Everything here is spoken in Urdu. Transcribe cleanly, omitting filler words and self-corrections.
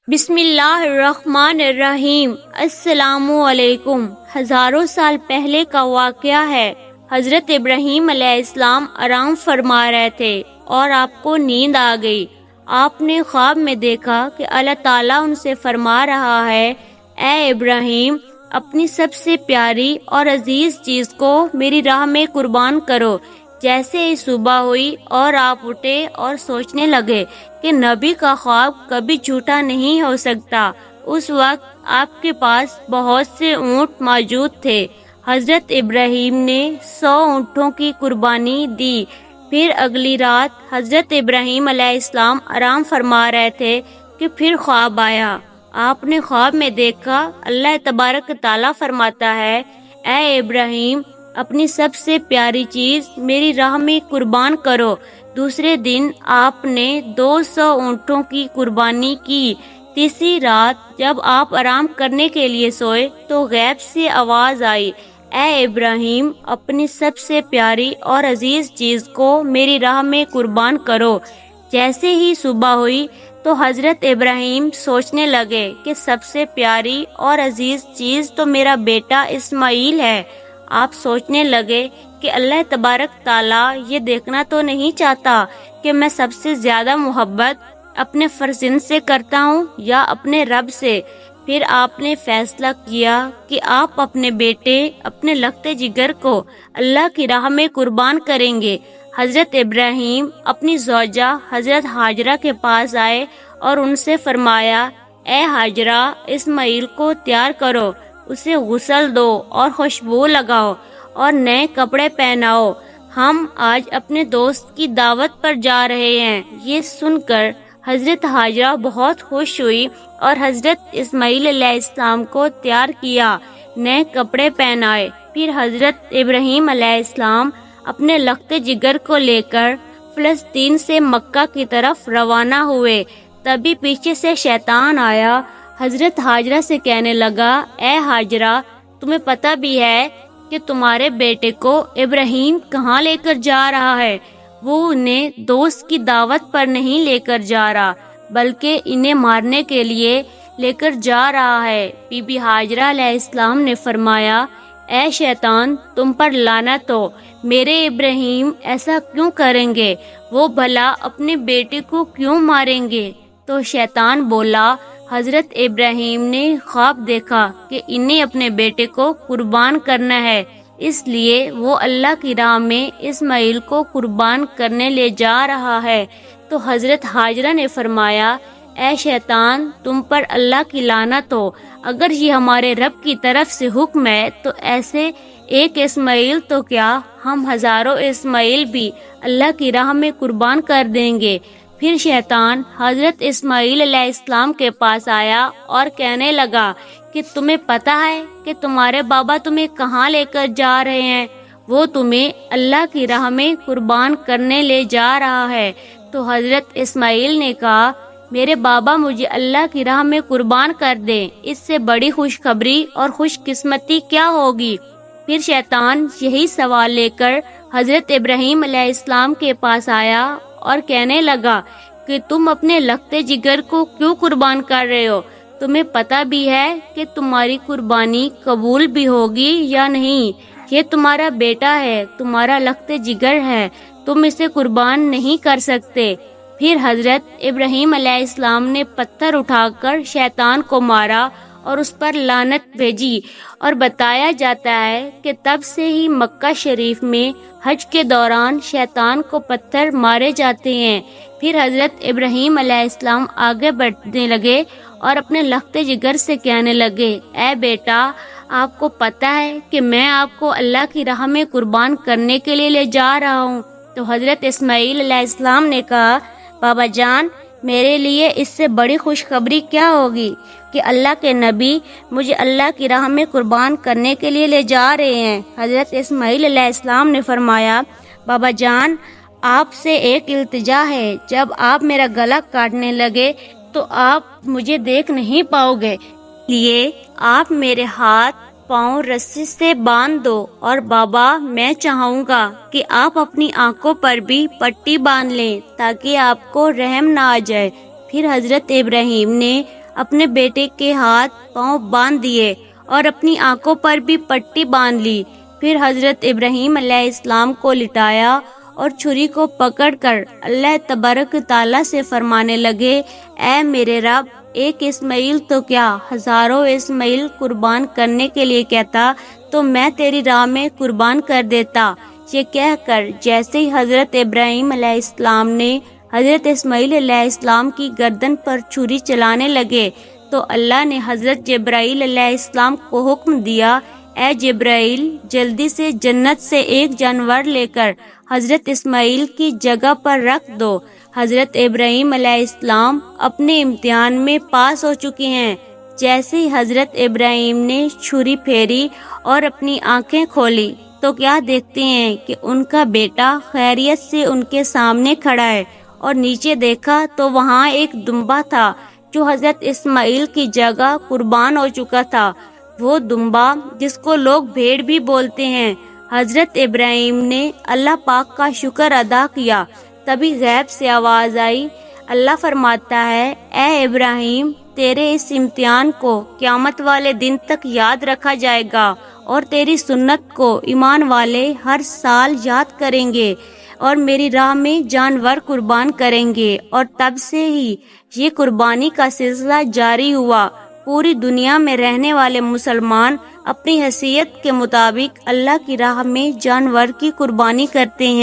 بسم اللہ الرحمن الرحیم۔ السلام علیکم۔ ہزاروں سال پہلے کا واقعہ ہے۔ حضرت ابراہیم علیہ السلام آرام فرما رہے تھے اور آپ کو نیند آ گئی۔ آپ نے خواب میں دیکھا کہ اللہ تعالیٰ ان سے فرما رہا ہے، اے ابراہیم، اپنی سب سے پیاری اور عزیز چیز کو میری راہ میں قربان کرو۔ جیسے ہی صبح ہوئی اور آپ اٹھے اور سوچنے لگے کہ نبی کا خواب کبھی جھوٹا نہیں ہو سکتا، اس وقت آپ کے پاس بہت سے اونٹ موجود تھے۔ حضرت ابراہیم نے 100 اونٹوں کی قربانی دی۔ پھر اگلی رات حضرت ابراہیم علیہ السلام آرام فرما رہے تھے کہ پھر خواب آیا۔ آپ نے خواب میں دیکھا اللہ تبارک تعالیٰ فرماتا ہے، اے ابراہیم، اپنی سب سے پیاری چیز میری راہ میں قربان کرو۔ دوسرے دن آپ نے 200 اونٹوں کی قربانی کی۔ تیسری رات جب آپ آرام کرنے کے لیے سوئے تو غیب سے آواز آئی، اے ابراہیم، اپنی سب سے پیاری اور عزیز چیز کو میری راہ میں قربان کرو۔ جیسے ہی صبح ہوئی تو حضرت ابراہیم سوچنے لگے کہ سب سے پیاری اور عزیز چیز تو میرا بیٹا اسماعیل ہے۔ آپ سوچنے لگے کہ اللہ تبارک تعالیٰ یہ دیکھنا تو نہیں چاہتا کہ میں سب سے زیادہ محبت اپنے فرزند سے کرتا ہوں یا اپنے رب سے۔ پھر آپ نے فیصلہ کیا کہ آپ اپنے بیٹے، اپنے لگتے جگر کو اللہ کی راہ میں قربان کریں گے۔ حضرت ابراہیم اپنی زوجہ حضرت ہاجرہ کے پاس آئے اور ان سے فرمایا، اے ہاجرہ، اسماعیل کو تیار کرو، اسے غسل دو اور خوشبو لگاؤ اور نئے کپڑے پہناؤ، ہم آج اپنے دوست کی دعوت پر جا رہے ہیں۔ یہ سن کر حضرت ہاجرہ بہت خوش ہوئی اور حضرت اسماعیل علیہ السلام کو تیار کیا، نئے کپڑے پہنائے۔ پھر حضرت ابراہیم علیہ السلام اپنے لخت جگر کو لے کر فلسطین سے مکہ کی طرف روانہ ہوئے۔ تبھی پیچھے سے شیطان آیا، حضرت ہاجرہ سے کہنے لگا، اے ہاجرہ، تمہیں پتہ بھی ہے کہ تمہارے بیٹے کو ابراہیم کہاں لے کر جا رہا ہے؟ وہ انہیں دوست کی دعوت پر نہیں لے کر جا رہا بلکہ انہیں مارنے کے لیے لے کر جا رہا ہے۔ بی بی ہاجرہ علیہ السلام نے فرمایا، اے شیطان، تم پر لعنت ہو، میرے ابراہیم ایسا کیوں کریں گے؟ وہ بھلا اپنے بیٹے کو کیوں ماریں گے؟ تو شیطان بولا، حضرت ابراہیم نے خواب دیکھا کہ انہیں اپنے بیٹے کو قربان کرنا ہے، اس لیے وہ اللہ کی راہ میں اسماعیل کو قربان کرنے لے جا رہا ہے۔ تو حضرت ہاجرہ نے فرمایا، اے شیطان، تم پر اللہ کی لعنت ہو، اگر یہ ہمارے رب کی طرف سے حکم ہے تو ایسے ایک اسماعیل تو کیا، ہم ہزاروں اسماعیل بھی اللہ کی راہ میں قربان کر دیں گے۔ پھر شیطان حضرت اسماعیل علیہ السلام کے پاس آیا اور کہنے لگا کہ تمہیں پتہ ہے کہ تمہارے بابا تمہیں کہاں لے کر جا رہے ہیں؟ وہ تمہیں اللہ کی راہ میں قربان کرنے لے جا رہا ہے۔ تو حضرت اسماعیل نے کہا، میرے بابا مجھے اللہ کی راہ میں قربان کر دیں، اس سے بڑی خوشخبری اور خوش قسمتی کیا ہوگی؟ پھر شیطان یہی سوال لے کر حضرت ابراہیم علیہ السلام کے پاس آیا اور کہنے لگا کہ تم اپنے لگتے جگر کو کیوں قربان کر رہے ہو؟ تمہیں پتہ بھی ہے کہ تمہاری قربانی قبول بھی ہوگی یا نہیں؟ یہ تمہارا بیٹا ہے، تمہارا لگتے جگر ہے، تم اسے قربان نہیں کر سکتے۔ پھر حضرت ابراہیم علیہ السلام نے پتھر اٹھا کر شیطان کو مارا اور اس پر لعنت بھیجی، اور بتایا جاتا ہے کہ تب سے ہی مکہ شریف میں حج کے دوران شیطان کو پتھر مارے جاتے ہیں۔ پھر حضرت ابراہیم علیہ السلام آگے بڑھنے لگے اور اپنے لختے جگر سے کہنے لگے، اے بیٹا، آپ کو پتہ ہے کہ میں آپ کو اللہ کی راہ میں قربان کرنے کے لیے لے جا رہا ہوں۔ تو حضرت اسماعیل علیہ السلام نے کہا، بابا جان، میرے لیے اس سے بڑی خوشخبری کیا ہوگی کہ اللہ کے نبی مجھے اللہ کی راہ میں قربان کرنے کے لیے لے جا رہے ہیں۔ حضرت اسماعیل علیہ السلام نے فرمایا، بابا جان، آپ سے ایک التجا ہے، جب آپ میرا گلا کاٹنے لگے تو آپ مجھے دیکھ نہیں پاؤ گے، لیے آپ میرے ہاتھ پاؤں رسی سے باندھ دو، اور بابا میں چاہوں گا کہ آپ اپنی آنکھوں پر بھی پٹی باندھ لیں تاکہ آپ کو رحم نہ آ جائے۔ پھر حضرت ابراہیم نے اپنے بیٹے کے ہاتھ پاؤں باندھ دیے اور اپنی آنکھوں پر بھی پٹی باندھ لی۔ پھر حضرت ابراہیم علیہ السلام کو لٹایا اور چھری کو پکڑ کر اللہ تبارک تعالیٰ سے فرمانے لگے، اے میرے رب، ایک اسماعیل تو کیا ہزاروں اسماعیل قربان کرنے کے لیے کہتا تو میں تیری راہ میں قربان کر دیتا۔ یہ کہہ کر جیسے ہی حضرت ابراہیم علیہ السلام نے حضرت اسماعیل علیہ السلام کی گردن پر چھری چلانے لگے تو اللہ نے حضرت جبرائیل علیہ السلام کو حکم دیا، اے جبرائیل، جلدی سے جنت سے ایک جانور لے کر حضرت اسماعیل کی جگہ پر رکھ دو۔ حضرت ابراہیم علیہ السلام اپنے امتحان میں پاس ہو چکے ہیں۔ جیسے ہی حضرت ابراہیم نے چھری پھیری اور اپنی آنکھیں کھولی تو کیا دیکھتے ہیں کہ ان کا بیٹا خیریت سے ان کے سامنے کھڑا ہے، اور نیچے دیکھا تو وہاں ایک دمبا تھا جو حضرت اسماعیل کی جگہ قربان ہو چکا تھا، وہ دمبا جس کو لوگ بھیڑ بھی بولتے ہیں۔ حضرت ابراہیم نے اللہ پاک کا شکر ادا کیا، تبھی غیب سے آواز آئی، اللہ فرماتا ہے، اے ابراہیم، تیرے اس امتحان کو قیامت والے دن تک یاد رکھا جائے گا، اور تیری سنت کو ایمان والے ہر سال یاد کریں گے اور میری راہ میں جانور قربان کریں گے۔ اور تب سے ہی یہ قربانی کا سلسلہ جاری ہوا۔ پوری دنیا میں رہنے والے مسلمان اپنی حیثیت کے مطابق اللہ کی راہ میں جانور کی قربانی کرتے ہیں۔